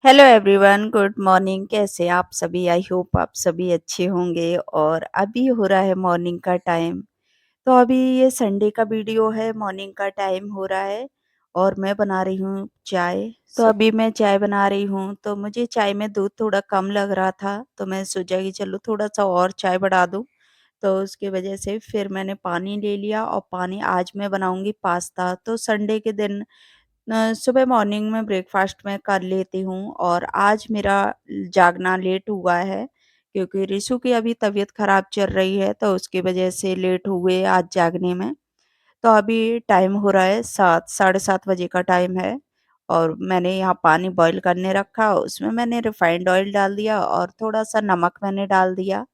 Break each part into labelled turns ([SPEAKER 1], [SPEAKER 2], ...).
[SPEAKER 1] Hello everyone, good morning. कैसे आप सभी? आई होप आप सभी अच्छे होंगे। और अभी हो रहा है मॉर्निंग का टाइम। तो अभी ये संडे का वीडियो है, मॉर्निंग का टाइम हो रहा है और मैं बना रही हूँ चाय। तो अभी मैं चाय बना रही हूँ, तो मुझे चाय में दूध थोड़ा कम लग रहा था, तो मैं सोचा कि चलो थोड़ा-सा और चाय बढ़ा दूँ। तो उसकी वजह से फिर मैंने पानी ले लिया और पानी आज मैं बनाऊँगी पास्ता। तो संडे के दिन सुबह मॉर्निंग में ब्रेकफ़ास्ट मैं कर लेती हूँ और आज मेरा जागना लेट हुआ है क्योंकि रिशु की अभी तबीयत ख़राब चल रही है, तो उसकी वजह से लेट हुए आज जागने में। तो अभी टाइम हो रहा है 7 साढ़े 7 बजे का टाइम है और मैंने यहाँ पानी बॉयल करने रखा, उसमें मैंने रिफाइंड ऑयल डाल दिया और थोड़ा-सा नमक मैंने डाल दिया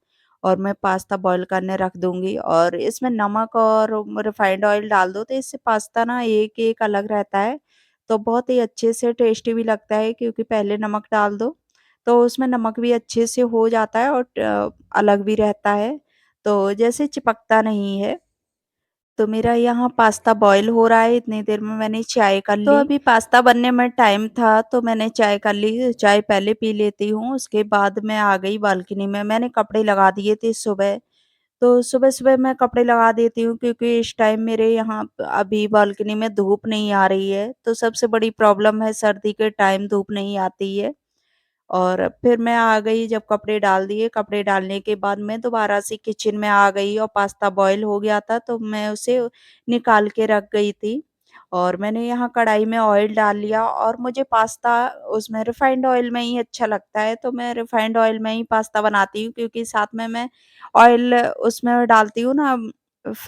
[SPEAKER 1] और मैं पास्ता बॉयल करने रख दूँगी। और इसमें नमक और रिफाइंड ऑयल डाल दो तो इससे पास्ता ना एक-एक अलग रहता है, तो बहुत ही अच्छे से टेस्टी भी लगता है क्योंकि पहले नमक डाल दो, तो उसमें नमक भी अच्छे से हो जाता है और अलग भी रहता है, तो जैसे चिपकता नहीं है। तो मेरा यहाँ पास्ता बॉयल हो रहा है, इतनी देर में मैंने चाय कर तो ली। अभी पास्ता बनने में टाइम था तो मैंने चाय कर ली, चाय पहले पी लेती हूँ, उसके बाद मैं आ गई बालकनी में। मैंने कपड़े लगा दिए थे सुबह, तो सुबह-सुबह मैं कपड़े लगा देती हूँ क्योंकि इस टाइम मेरे यहाँ अभी बालकनी में धूप नहीं आ रही है, तो सबसे बड़ी प्रॉब्लम है सर्दी के टाइम धूप नहीं आती है। और फिर मैं आ गई, जब कपड़े डाल दिए, कपड़े डालने के बाद मैं दोबारा से किचन में आ गई और पास्ता बॉयल हो गया था तो मैं उसे निकाल के रख गई थी। और मैंने यहाँ कढ़ाई में ऑयल डाल लिया और मुझे पास्ता उसमें रिफाइंड ऑयल में ही अच्छा लगता है, तो मैं रिफाइंड ऑयल में ही पास्ता बनाती हूँ क्योंकि साथ में मैं ऑयल उसमें डालती हूँ ना, फ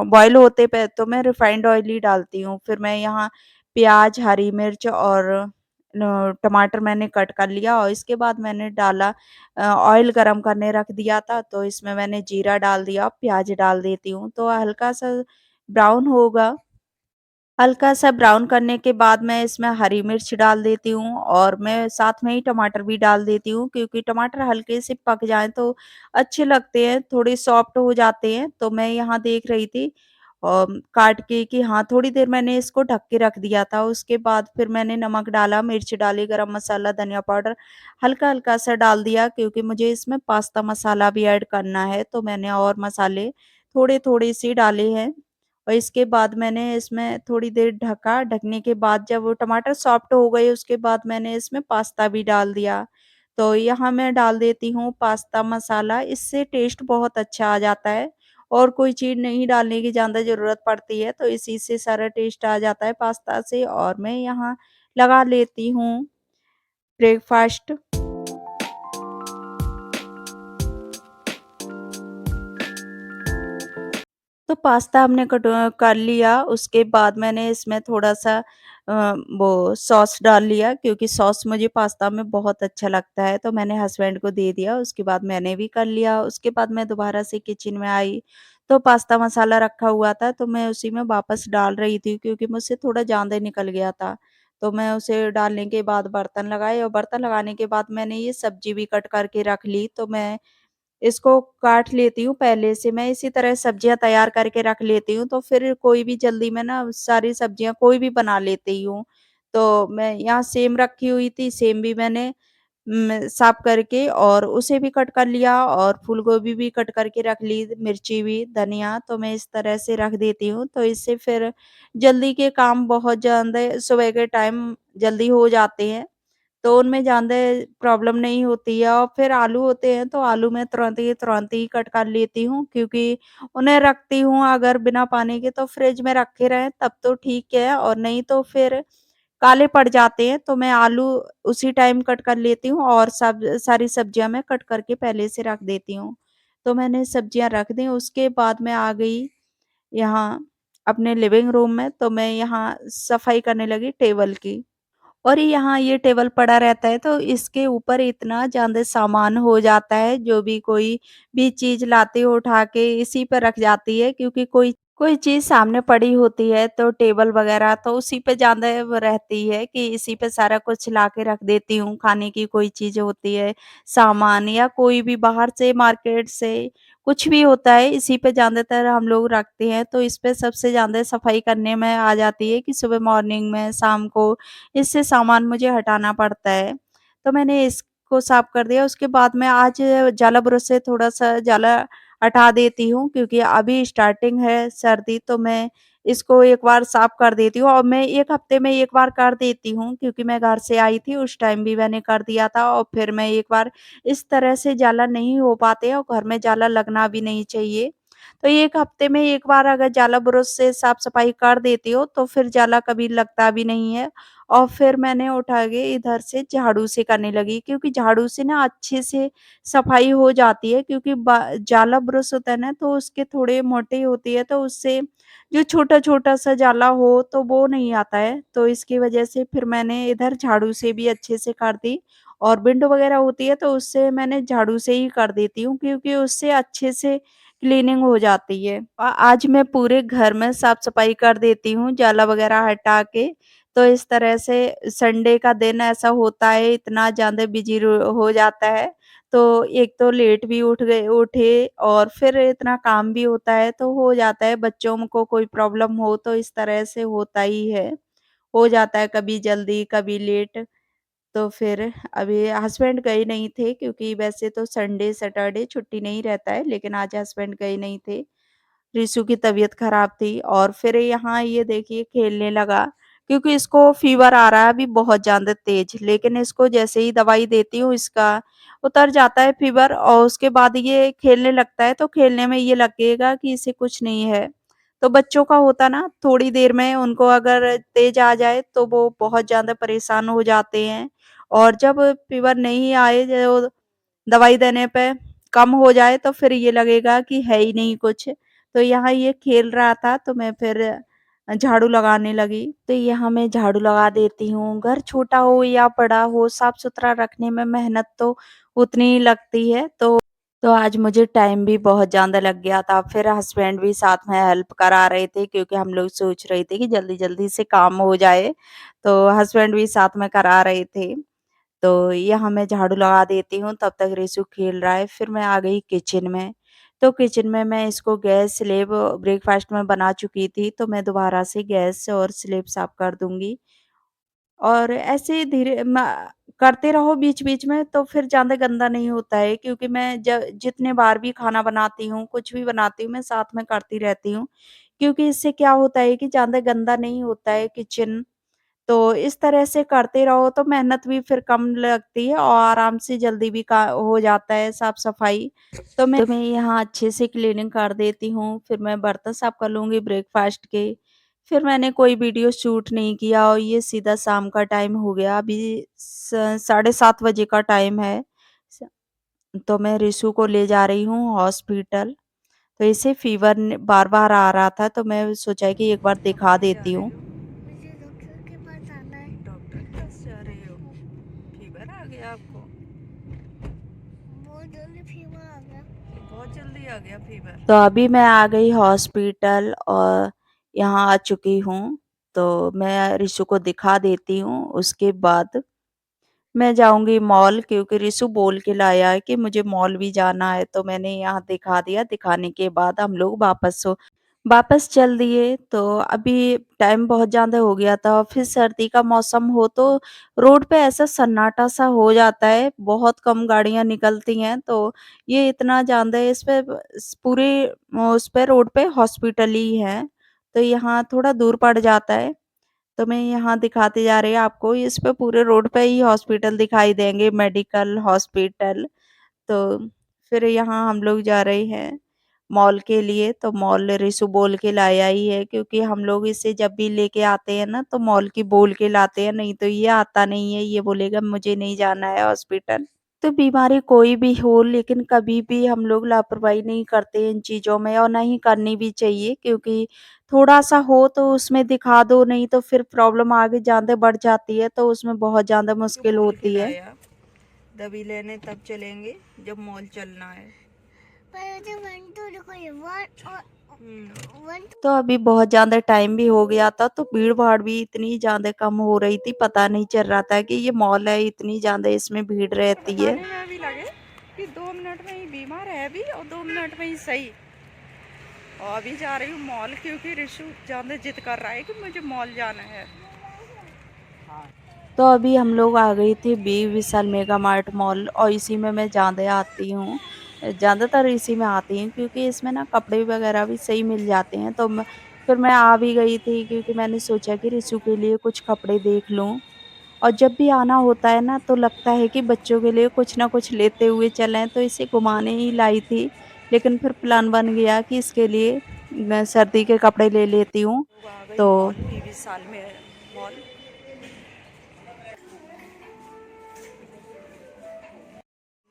[SPEAKER 1] बॉयल होते पे तो मैं रिफाइंड ऑयल ही डालती हूँ। फिर मैं यहाँ प्याज़, हरी मिर्च और टमाटर मैंने कट कर लिया और इसके बाद मैंने डाला, ऑयल गरम करने रख दिया था, तो इसमें मैंने जीरा डाल दिया, प्याज़ डाल देती हूँ, तो हल्का-सा ब्राउन होगा। हल्का-सा ब्राउन करने के बाद मैं इसमें हरी मिर्च डाल देती हूँ और मैं साथ में ही टमाटर भी डाल देती हूँ क्योंकि टमाटर हल्के से पक जाएँ तो अच्छे लगते हैं, थोड़े सॉफ्ट हो जाते हैं। तो मैं यहाँ देख रही थी काट के कि हाँ, थोड़ी देर मैंने इसको ढक के रख दिया था। उसके बाद फिर मैंने नमक डाला, मिर्च डाली, गरम मसाला, धनिया पाउडर हल्का-हल्का सा डाल दिया क्योंकि मुझे इसमें पास्ता मसाला भी ऐड करना है, तो मैंने और मसाले थोड़े-थोड़े से डाले हैं। और इसके बाद मैंने इसमें थोड़ी देर ढका, ढकने के बाद जब वो टमाटर सॉफ्ट हो गए उसके बाद मैंने इसमें पास्ता भी डाल दिया। तो यहाँ मैं डाल देती हूँ पास्ता मसाला, इससे टेस्ट बहुत अच्छा आ जाता है और कोई चीज़ नहीं डालने की ज़्यादा ज़रूरत पड़ती है, तो इसी से सारा टेस्ट आ जाता है पास्ता से। और मैं यहाँ लगा लेती हूँ ब्रेकफ़ास्ट। तो पास्ता हमने कर लिया, उसके बाद मैंने इसमें थोड़ा-सा वो सॉस डाल लिया क्योंकि सॉस मुझे पास्ता में बहुत अच्छा लगता है, तो मैंने हस्बैंड को दे दिया, उसके बाद मैंने भी कर लिया। उसके बाद मैं दोबारा से किचन में आई, तो पास्ता मसाला रखा हुआ था, तो मैं उसी में वापस डाल रही थी क्योंकि मुझसे थोड़ा ज़्यादा निकल गया था। तो मैं उसे डालने के बाद बर्तन लगाए और बर्तन लगाने के बाद मैंने ये सब्ज़ी भी कट करके रख ली, तो मैं इसको काट लेती हूँ पहले से। मैं इसी तरह सब्जियाँ तैयार करके रख लेती हूँ, तो फिर कोई भी जल्दी में ना सारी सब्जियाँ कोई भी बना लेती हूँ। तो मैं यहाँ सेम रखी हुई थी, सेम भी मैंने साफ करके और उसे भी कट कर लिया और फूलगोभी भी कट करके रख ली, मिर्ची भी, धनिया, तो मैं इस तरह से रख देती हूँ। तो इससे फिर जल्दी के काम बहुत ज़्यादा सुबह के टाइम जल्दी हो जाते हैं। तो उनमें ज़्यादा प्रॉब्लम नहीं होती है। और फिर आलू होते हैं, तो आलू मैं तुरंत ही कट कर लेती हूँ क्योंकि उन्हें रखती हूँ अगर बिना पानी के तो फ्रिज में रखे रहें तब तो ठीक है और नहीं तो फिर काले पड़ जाते हैं। तो मैं आलू उसी टाइम कट कर लेती हूँ और सब सारी सब्जियाँ मैं कट करके पहले से रख देती हूँ। तो मैंने सब्जियाँ रख दी, उसके बाद मैं आ गई यहाँ अपने लिविंग रूम में, तो मैं यहाँ सफाई करने लगी टेबल की। और यहाँ ये टेबल पड़ा रहता है तो इसके ऊपर इतना ज़्यादा सामान हो जाता है, जो भी कोई भी चीज़ लाती हूँ उठा के इसी पे रख जाती है क्योंकि कोई कोई चीज़ सामने पड़ी होती है तो टेबल वगैरह तो उसी पे ज़्यादा वो रहती है कि इसी पे सारा कुछ ला के रख देती हूँ, खाने की कोई चीज़ होती है, सामान या कोई भी बाहर से मार्केट से कुछ भी होता है, इसी पे ज़्यादातर हम लोग रखते हैं। तो इस पे सबसे ज़्यादा सफाई करने में आ जाती है कि सुबह मॉर्निंग में, शाम को इससे सामान मुझे हटाना पड़ता है। तो मैंने इसको साफ कर दिया। उसके बाद मैं आज जाला ब्रश से थोड़ा-सा जाला हटा देती हूँ क्योंकि अभी स्टार्टिंग है सर्दी, तो मैं इसको एक बार साफ कर देती हूँ और मैं 1 हफ्ते में 1 बार कर देती हूँ क्योंकि मैं घर से आई थी उस टाइम भी मैंने कर दिया था और फिर मैं एक बार इस तरह से जाला नहीं हो पाते और घर में जाला लगना भी नहीं चाहिए। तो 1 हफ्ते में 1 बार अगर जाला ब्रश से साफ-सफाई कर देती हो तो फिर जाला कभी लगता भी नहीं है। और फिर मैंने उठा के इधर से झाड़ू से करने लगी क्योंकि झाड़ू से ना अच्छे से सफाई हो जाती है क्योंकि बा जाला ब्रश होता है ना तो उसके थोड़े मोटे होती है तो उससे जो छोटा-छोटा सा जाला हो तो वो नहीं आता है। तो इसकी वजह से फिर मैंने इधर झाड़ू से भी अच्छे से कर दी और विंडो वगैरह होती है तो उससे मैंने झाड़ू से ही कर देती हूँ क्योंकि उससे अच्छे से क्लीनिंग हो जाती है। आज मैं पूरे घर में साफ-सफाई कर देती हूँ जाला वगैरह हटा के। तो इस तरह से संडे का दिन ऐसा होता है इतना ज़्यादा बिज़ी हो जाता है। तो एक तो लेट भी उठे और फिर इतना काम भी होता है तो हो जाता है बच्चों को कोई प्रॉब्लम हो तो इस तरह से होता ही है। हो जाता है कभी जल्दी, कभी लेट। तो फिर अभी हस्बैंड गए नहीं थे क्योंकि वैसे तो संडे, सैटरडे छुट्टी नहीं रहता है, लेकिन आज हस्बैंड गए नहीं थे। रिशु की तबीयत खराब थी और फिर यहाँ ये देखिए खेलने लगा क्योंकि इसको फ़ीवर आ रहा है अभी बहुत ज़्यादा तेज़, लेकिन इसको जैसे ही दवाई देती हूँ इसका उतर जाता है फ़ीवर और उसके बाद ये खेलने लगता है, तो खेलने में ये लगेगा कि इसे कुछ नहीं है। तो बच्चों का होता ना थोड़ी देर में उनको अगर तेज़ आ जाए तो वो बहुत ज़्यादा परेशान हो जाते हैं और जब फ़ीवर नहीं आए जो दवाई देने पे कम हो जाए तो फिर ये लगेगा कि है ही नहीं कुछ। तो यहाँ ये खेल रहा था तो मैं फिर झाड़ू लगाने लगी। तो यहाँ मैं झाड़ू लगा देती हूँ। घर छोटा हो या बड़ा हो साफ-सुथरा रखने में मेहनत तो उतनी ही लगती है। तो आज मुझे टाइम भी बहुत ज़्यादा लग गया था। फिर हस्बैंड भी साथ में हेल्प करा रहे थे क्योंकि हम लोग सोच रहे थे कि जल्दी-जल्दी से काम हो जाए। तो हस्बैंड भी साथ में करा रहे थे। तो यहाँ मैं झाड़ू लगा देती हूँ, तब तक रिशु खेल रहा है। फिर मैं आ गई किचन में, तो किचन में मैं इसको गैस स्लेब ब्रेकफ़ास्ट में बना चुकी थी, तो मैं दोबारा से गैस और स्लेब साफ़ कर दूँगी। और ऐसे धीरे म करते रहो बीच-बीच में तो फिर ज़्यादा गंदा नहीं होता है क्योंकि मैं जितने बार भी खाना बनाती हूँ, कुछ भी बनाती हूँ, मैं साथ में करती रहती हूँ। क्योंकि इससे क्या होता है कि ज़्यादा गंदा नहीं होता है किचन। तो इस तरह से करते रहो तो मेहनत भी फिर कम लगती है और आराम से जल्दी भी का हो जाता है साफ-सफाई। तो मैं यहाँ अच्छे से क्लीनिंग कर देती हूँ, फिर मैं बर्तन साफ कर लूँगी ब्रेकफ़ास्ट के। फिर मैंने कोई वीडियो शूट नहीं किया और ये सीधा शाम का टाइम हो गया, अभी साढ़े 7 बजे का टाइम है। स तो मैं रिशु को ले जा रही हूँ हॉस्पिटल। तो इसे फ़ीवर न बार-बार आ रहा था तो मैं सोचा कि एक बार दिखा
[SPEAKER 2] कहाँ जा
[SPEAKER 1] देती
[SPEAKER 2] रही
[SPEAKER 1] हूँ।
[SPEAKER 2] हो? मुझे डॉक्टर के पास जाना है। डॉक्टर के पास जा रही हो? फीवर आ गया आपको? बहुत जल्दी फीवर आ गया। बहुत जल्दी आ गया फीवर।
[SPEAKER 1] तो अभी मैं आ गई हॉस्पिटल और यहाँ आ चुकी हूँ, तो मैं रिशु को दिखा देती हूँ, उसके बाद मैं जाऊँगी मॉल क्योंकि रिशु बोल के लाया है कि मुझे मॉल भी जाना है, तो मैंने यहाँ दिखा दिया, दिखाने के बाद हम लोग वापस चल दिए। तो अभी टाइम बहुत ज़्यादा हो गया था, फिर सर्दी का मौसम हो तो रोड पे ऐसा सन्नाटा-सा हो जाता है, बहुत कम गाड़ियाँ निकलती हैं, तो ये इतना ज़्यादा इस पे पूरे उस पे रोड पे हॉस्पिटल ही है, तो यहाँ थोड़ा दूर पड़ जाता है। तो मैं यहाँ दिखाते जा रही हूँ आपको, इस पे पूरे रोड पे ही हॉस्पिटल दिखाई देंगे, मेडिकल हॉस्पिटल। तो फिर यहाँ हम लोग जा रहे हैं मॉल के लिए, तो मॉल रिशु बोल के लाया ही है क्योंकि हम लोग इसे जब भी लेके आते हैं ना, तो मॉल की बोल के लाते हैं, नहीं तो ये आता नहीं है, ये बोलेगा मुझे नहीं जाना है हॉस्पिटल। तो बीमारी कोई भी हो लेकिन कभी भी हम लोग लापरवाही नहीं करते इन चीज़ों में और ना ही करनी भी चाहिए क्योंकि थोड़ा-सा हो तो उसमें दिखा दो, नहीं तो फिर प्रॉब्लम आगे ज़्यादा बढ़ जाती है, तो उसमें बहुत ज़्यादा
[SPEAKER 2] तो
[SPEAKER 1] मुश्किल
[SPEAKER 2] बोल के
[SPEAKER 1] होती है।
[SPEAKER 2] लाया दवाई लेने तब चलेंगे जब मॉल चलना है। पर मुझे वन टू देखो ये वन और वन
[SPEAKER 1] तो अभी बहुत ज़्यादा टाइम भी हो गया था, तो भीड़-भाड़ भी इतनी ज़्यादा कम हो रही थी, पता नहीं चल रहा था कि ये मॉल है, इतनी ज़्यादा इसमें भीड़ रहती है।
[SPEAKER 2] बताने में भी लगे कि 2 मिनट में ही बीमार है भी और 2 मिनट में ही सही। और अभी जा रही हूँ मॉल क्योंकि रिशु ज़्यादा जिद कर रहा है कि मुझे मॉल जाना है। हाँ
[SPEAKER 1] तो अभी हम लोग आ गए थे बी विशाल मेगा मार्ट मॉल और इसी में मैं ज़्यादा आती हूँ। ज़्यादातर इसी में आती हूँ क्योंकि इसमें ना कपड़े वगैरह भी सही मिल जाते हैं। तो फिर मैं आ भी गई थी क्योंकि मैंने सोचा कि रिशु के लिए कुछ कपड़े देख लूँ। और जब भी आना होता है ना तो लगता है कि बच्चों के लिए कुछ ना कुछ लेते हुए चलें, तो इसे घुमाने ही लाई थी। लेकिन फिर प्लान बन गया कि इसके लिए मैं सर्दी के कपड़े ले लेती हूँ।
[SPEAKER 2] लोग आ गई
[SPEAKER 1] तो
[SPEAKER 2] मॉल, बी विशाल में मॉल।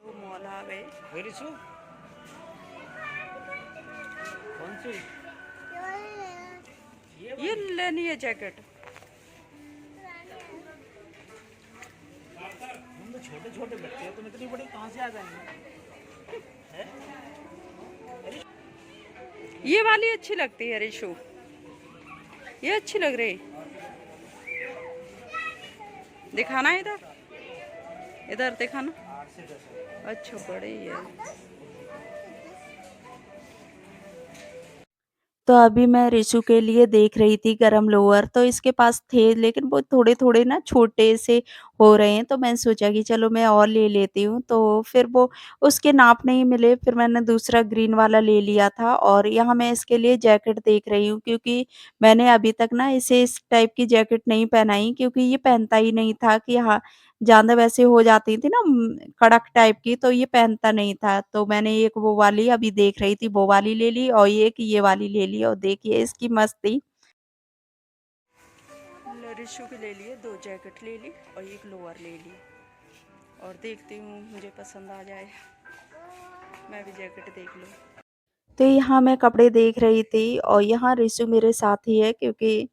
[SPEAKER 2] वो मॉल आ गए। वेरी सू कौन सी? ये लेनी है जैकेट। हम तो छोटे छोटे बच्चे हैं, तुम इतनी बड़ी कहाँ से आ जाएंगे? ये वाली अच्छी लगती है रिशु, ये अच्छी लग रही। दिखाना इधर, इधर दिखाना। अच्छा बड़ी है।
[SPEAKER 1] तो अभी मैं रिशु के लिए देख रही थी गरम लोअर, तो इसके पास थे लेकिन वो थोड़े-थोड़े ना छोटे से हो रहे हैं, तो मैंने सोचा कि चलो मैं और ले लेती हूँ। तो फिर वो उसके नाप नहीं मिले, फिर मैंने दूसरा ग्रीन वाला ले लिया था और यहाँ मैं इसके लिए जैकेट देख रही हूँ क्योंकि मैंने अभी तक ना इसे इस टाइप की जैकेट नहीं पहनाई क्योंकि ये पहनता ही नहीं था कि हाँ, ज़्यादा वैसे हो जाती थी ना कड़क टाइप की, तो ये पहनता नहीं था। तो मैंने एक वो वाली अभी देख रही थी वो वाली ले ली और एक ये वाली ले ली और देखिए इसकी मस्ती।
[SPEAKER 2] रिशु के ले लिए, 2 जैकेट ले ली और एक लोअर ले ली और देखती हूँ मुझे पसंद आ जाए, मैं भी जैकेट देख लूँ।
[SPEAKER 1] तो यहाँ मैं कपड़े देख रही थी और यहाँ रिशु मेरे साथ ही है क्योंकि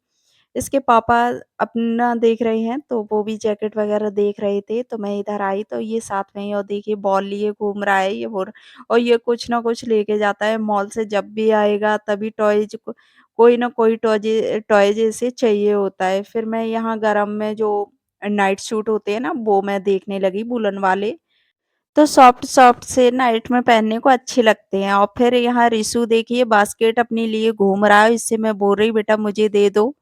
[SPEAKER 1] इसके पापा अपना देख रहे हैं, तो वो भी जैकेट वगैरह देख रहे थे, तो मैं इधर आई तो ये साथ में ही और देखिए बॉल लिए घूम रहा है ये और ये कुछ ना कुछ लेके जाता है मॉल से जब भी आएगा तभी टॉयज़ को कोई ना कोई टॉयज़ इसे चाहिए होता है। फिर मैं यहाँ गरम में जो नाइट सूट होते हैं ना, वो मैं देखने लगी वूलन वाले। तो सॉफ्ट-सॉफ्ट से नाइट में पहनने को अच्छे लगते हैं और फिर यहाँ रिशु देखिए बास्केट अपने लिए घूम रहा है, इससे मैं बोल रही बेटा मुझे दे दो।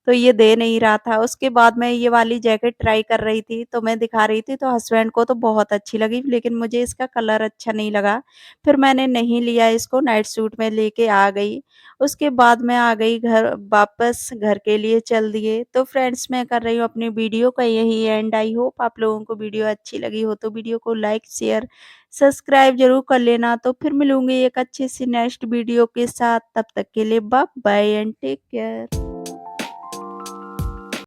[SPEAKER 1] तो ये दे नहीं रहा था। उसके बाद मैं ये वाली जैकेट ट्राई कर रही थी, तो मैं दिखा रही थी तो हस्बैंड को तो बहुत अच्छी लगी, लेकिन मुझे इसका कलर अच्छा नहीं लगा। फिर मैंने नहीं लिया इसको, नाइट सूट में लेके आ गई। उसके बाद मैं आ गई घर वापस घर के लिए चल दिए। तो फ्रेंड्स मैं कर रही हूँ अपनी वीडियो का यही एंड। आई होप आप लोगों को वीडियो अच्छी लगी हो तो वीडियो को लाइक, शेयर, सब्सक्राइब ज़रूर कर लेना। तो फिर मिलूँगी एक अच्छी सी नेक्स्ट वीडियो के साथ। तब तक के लिए bye bye and take care.